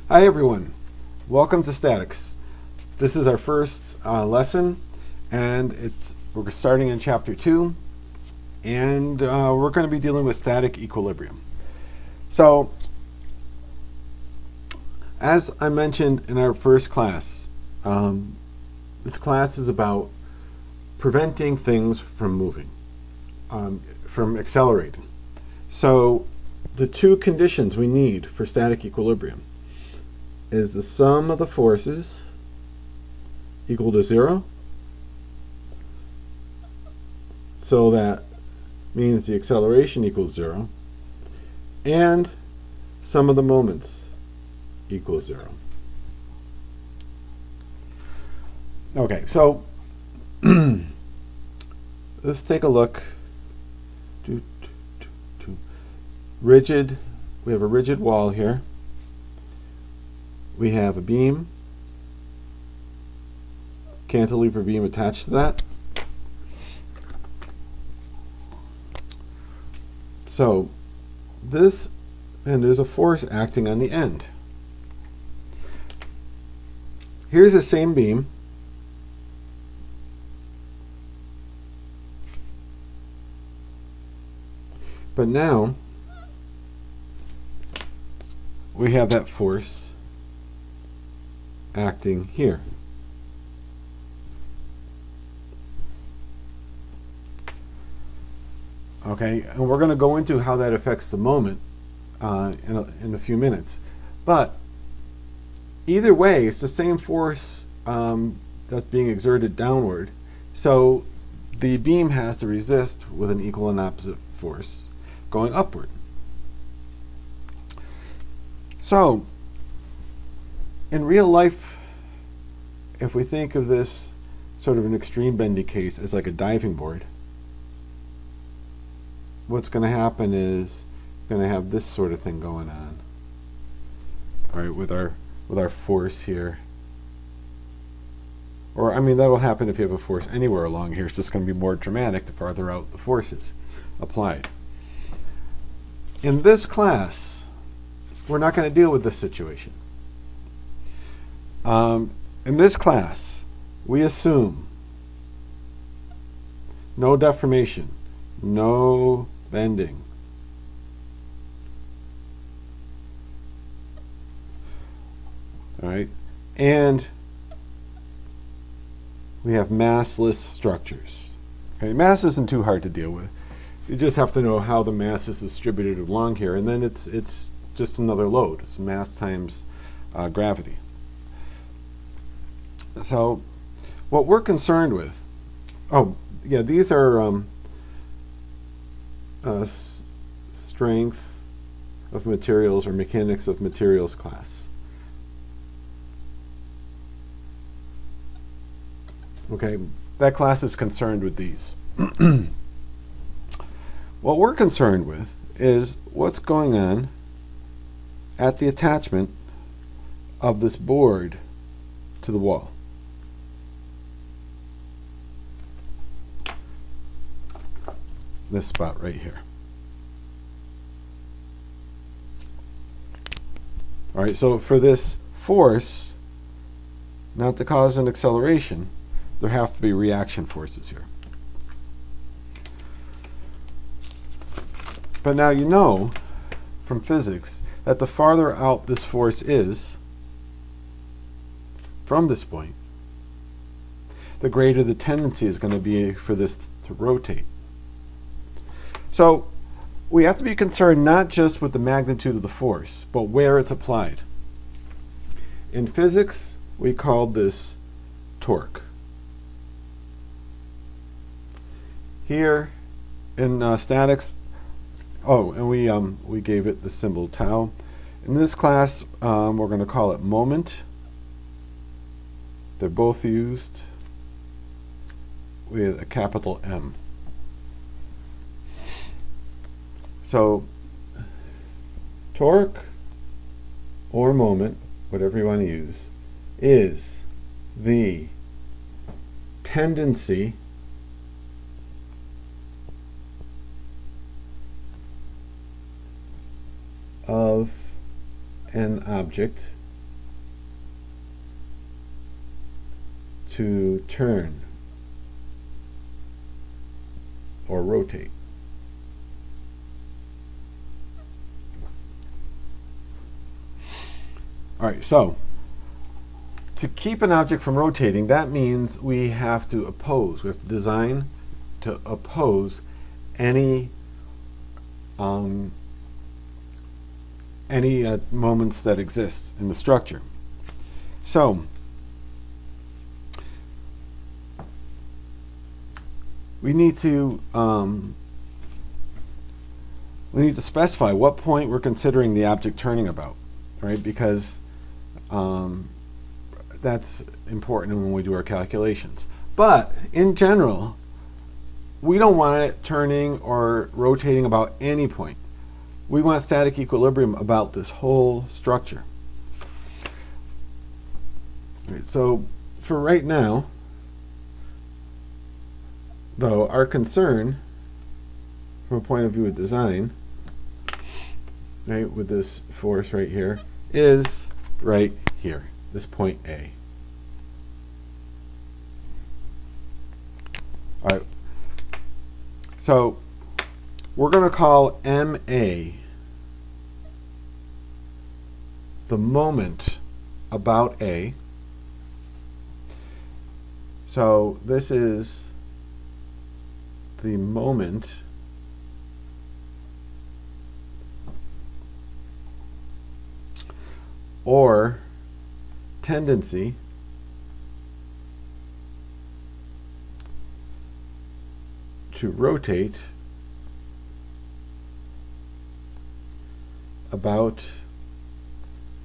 Hi everyone, welcome to Statics. This is our first lesson, and we're starting in chapter 2, and we're going to be dealing with static equilibrium. So, as I mentioned in our first class, this class is about preventing things from moving, from accelerating. So, the two conditions we need for static equilibrium is the sum of the forces equal to 0. So that means the acceleration equals 0. And sum of the moments equals 0. Okay, so let's take a look. Rigid, we have a rigid wall here. We have a beam, cantilever beam attached to that. So this, and there's a force acting on the end. Here's the same beam, but now we have that force acting here. Okay, and we're going to go into how that affects the moment in a few minutes. But either way, it's the same force that's being exerted downward. So the beam has to resist with an equal and opposite force going upward. So in real life, if we think of this sort of an extreme bendy case as like a diving board, what's going to happen is going to have this sort of thing going on, all right, with our force here. Or I mean, that'll happen if you have a force anywhere along here. It's just going to be more dramatic the farther out the force is applied. In this class, we're not going to deal with this situation. In this class, we assume no deformation, no bending. All right, and we have massless structures. Okay, mass isn't too hard to deal with. You just have to know how the mass is distributed along here, and then it's just another load. It's mass times gravity. So what we're concerned with, these are strength of materials or mechanics of materials class. Okay, that class is concerned with these. What we're concerned with is what's going on at the attachment of this board to the wall. This spot right here. All right, so for this force not to cause an acceleration, there have to be reaction forces here. But now you know from physics that the farther out this force is from this point, the greater the tendency is going to be for this to rotate. So we have to be concerned not just with the magnitude of the force, but where it's applied. In physics, we called this torque. Here in statics, and we gave it the symbol tau. In this class, we're going to call it moment. They're both used with a capital M. So torque or moment, whatever you want to use, is the tendency of an object to turn or rotate. All right, so to keep an object from rotating, that means we have to oppose. We have to design to oppose any moments that exist in the structure. So we need to specify what point we're considering the object turning about, right? Because that's important when we do our calculations. But in general, we don't want it turning or rotating about any point. We want static equilibrium about this whole structure. Right, so for right now, though, our concern from a point of view of design, right, with this force right here, is right here, this point A. All right. So we're going to call MA the moment about A. So this is the moment or tendency to rotate about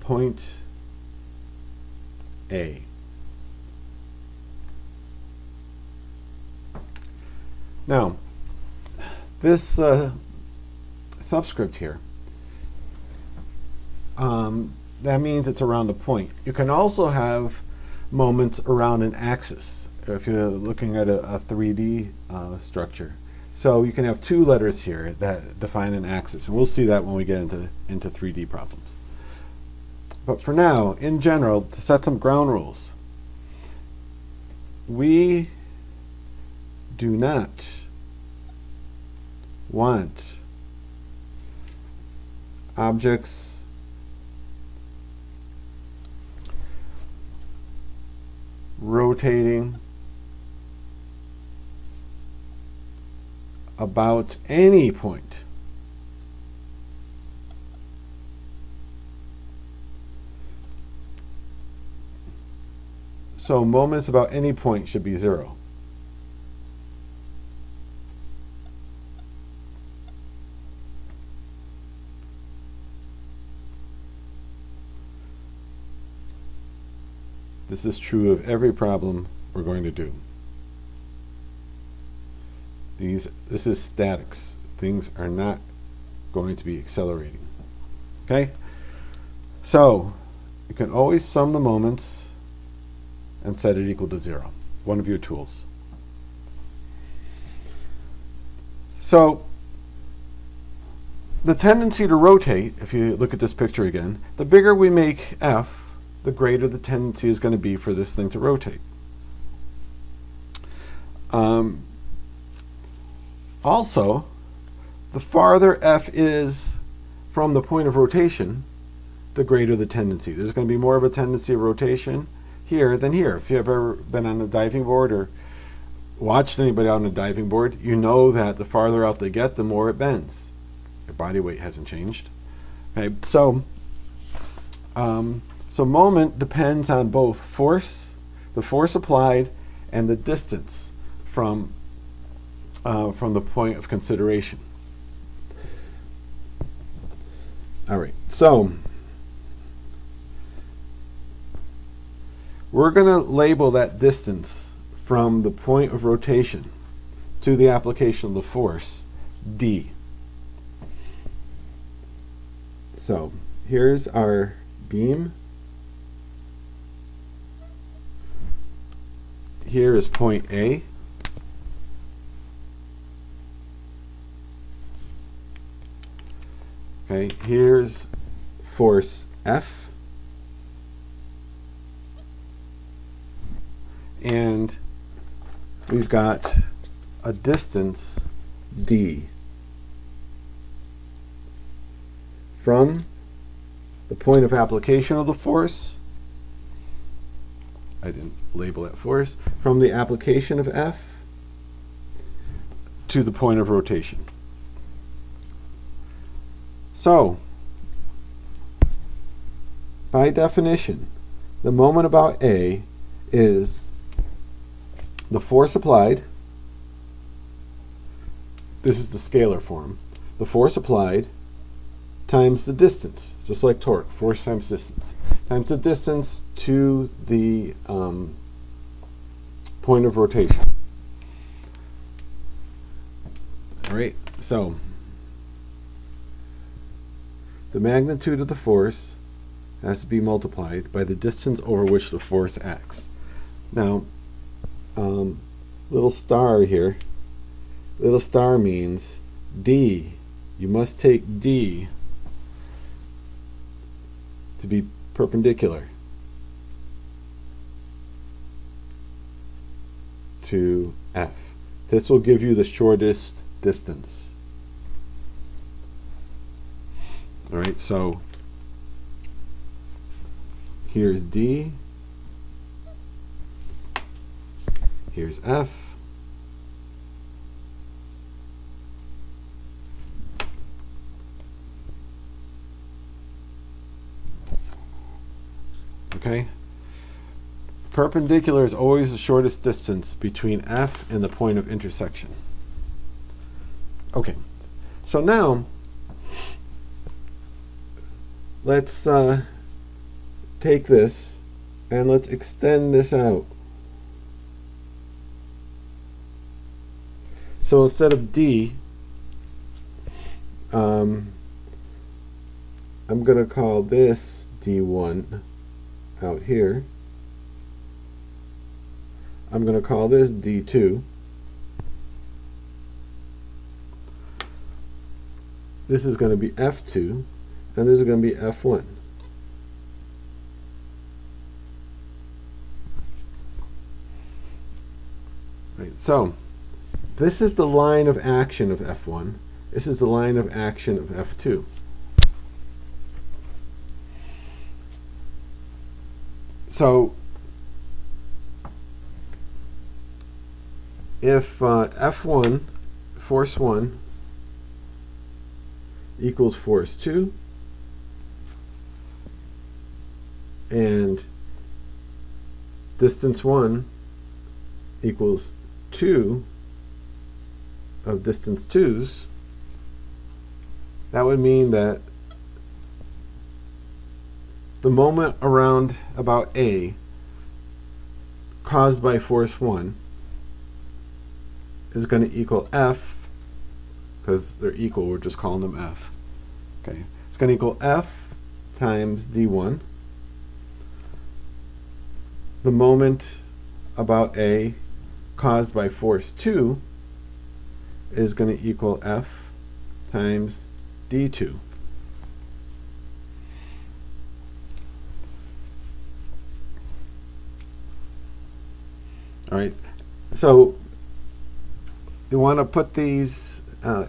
point A. Now, this subscript here, that means it's around a point. You can also have moments around an axis if you're looking at a 3D structure. So you can have two letters here that define an axis, and we'll see that when we get into 3D problems. But for now, in general, to set some ground rules, we do not want objects rotating about any point. So moments about any point should be 0. This is true of every problem we're going to do. This is statics. Things are not going to be accelerating. Okay? So you can always sum the moments and set it equal to 0. One of your tools. So the tendency to rotate, if you look at this picture again, the bigger we make F, the greater the tendency is going to be for this thing to rotate. Also, the farther F is from the point of rotation, the greater the tendency. There's going to be more of a tendency of rotation here than here. If you've ever been on a diving board or watched anybody out on a diving board, you know that the farther out they get, the more it bends. Their body weight hasn't changed. Okay, so moment depends on both force, the force applied, and the distance from the point of consideration. All right, so we're going to label that distance from the point of rotation to the application of the force D. So here's our beam. Here is point A. Okay, here's force F. and we've got a distance d from the point of application of the force. I didn't label it force. From the application of F to the point of rotation. So, by definition, the moment about A is the force applied. This is the scalar form. The force applied times the distance, just like torque, force times distance, times the distance to the point of rotation. All right, so the magnitude of the force has to be multiplied by the distance over which the force acts. Now, little star here, little star means D. You must take D to be perpendicular to F. This will give you the shortest distance. All right, so here's D, here's F, okay? Perpendicular is always the shortest distance between F and the point of intersection. Okay, so now let's take this and let's extend this out. So instead of D, I'm going to call this D1 out here. I'm going to call this D2. This is going to be F2, and this is going to be F1. Right, so this is the line of action of F1. This is the line of action of F2. So if F1, force 1, equals force 2, and distance 1 equals 2 of distance 2's, that would mean that the moment around about A caused by force 1 is going to equal F, because they're equal, we're just calling them F. Okay, it's going to equal F times D1. The moment about A caused by force 2 is going to equal F times D2. All right, so you want to put these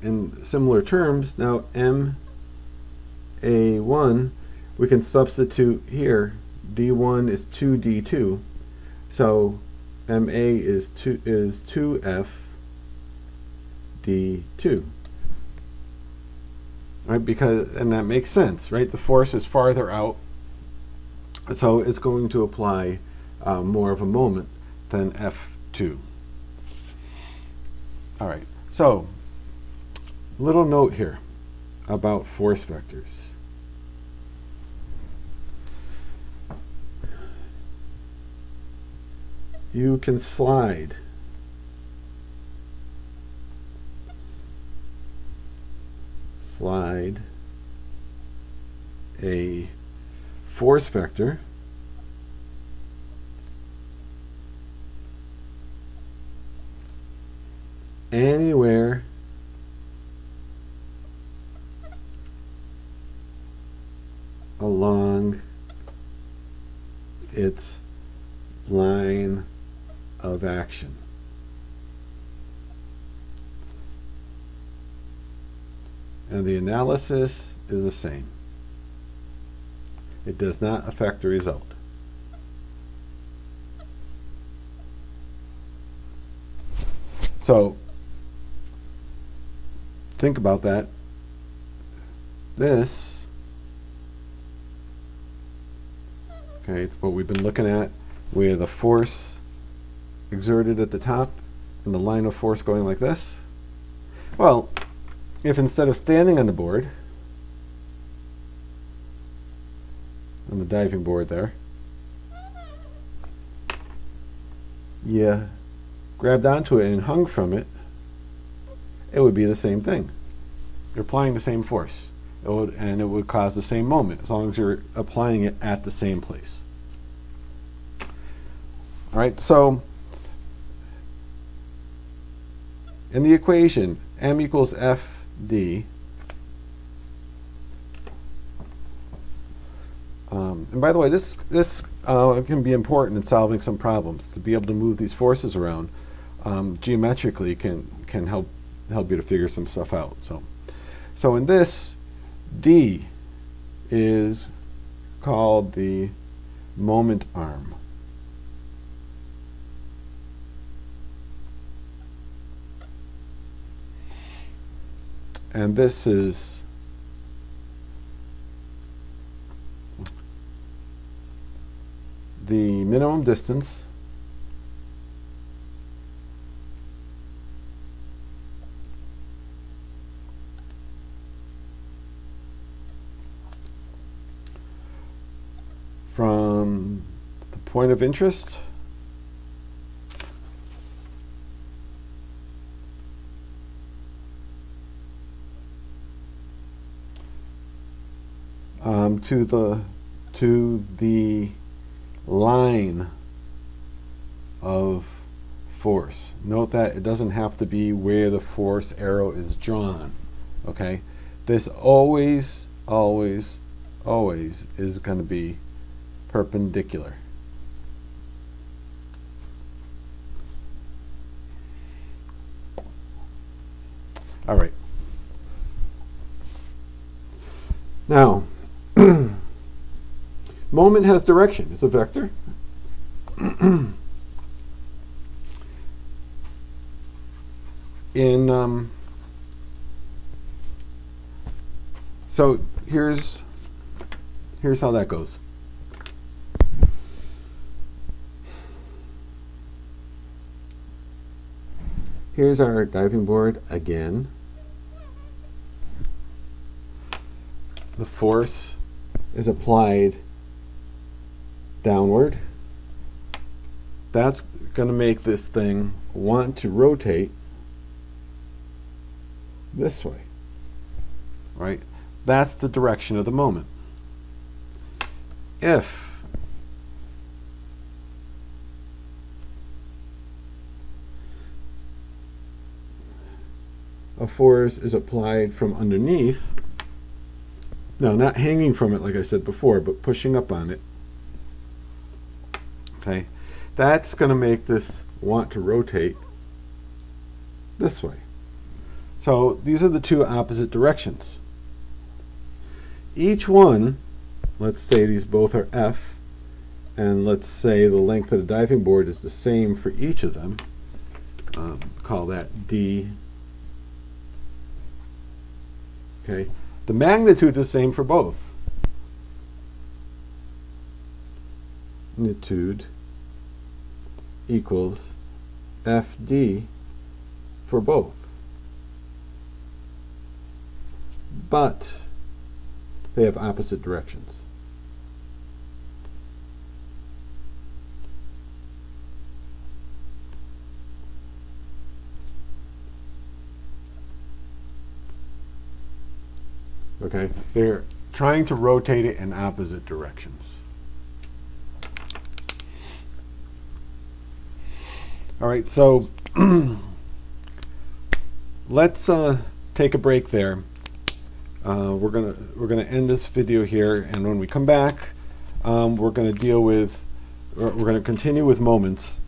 in similar terms. Now MA1, we can substitute here. D1 is 2D2, so MA is 2F D2. Right, and that makes sense, right? The force is farther out, so it's going to apply more of a moment than F2. All right, so little note here about force vectors. You can slide a force vector anywhere along its line of action. And the analysis is the same. It does not affect the result. So think about that. This, okay, what we've been looking at, where the force exerted at the top and the line of force going like this. Well, if instead of standing on the board, on the diving board there, you grabbed onto it and hung from it, it would be the same thing. You're applying the same force. And it would cause the same moment, as long as you're applying it at the same place. All right, so in the equation, m equals fd, and by the way, this can be important in solving some problems. To be able to move these forces around geometrically can help you to figure some stuff out. So in this, D is called the moment arm. And this is the minimum distance from the point of interest to the line of force. Note that it doesn't have to be where the force arrow is drawn. Okay, this always is going to be perpendicular. All right. Now, moment has direction. It's a vector. So here's how that goes. Here's our diving board again. The force is applied downward. That's going to make this thing want to rotate this way, right? That's the direction of the moment. If a force is applied from underneath, now not hanging from it like I said before, but pushing up on it, okay, that's going to make this want to rotate this way. So these are the two opposite directions. Each one, let's say these both are F, and let's say the length of the diving board is the same for each of them. Call that D. Okay, the magnitude is the same for both. Magnitude equals FD for both. But they have opposite directions. Okay, they're trying to rotate it in opposite directions. All right, so let's take a break there. We're gonna end this video here, and when we come back, we're gonna continue with moments,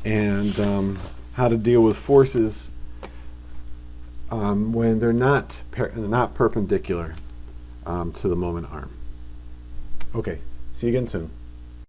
and how to deal with forces when they're not perpendicular to the moment arm. Okay, see you again soon.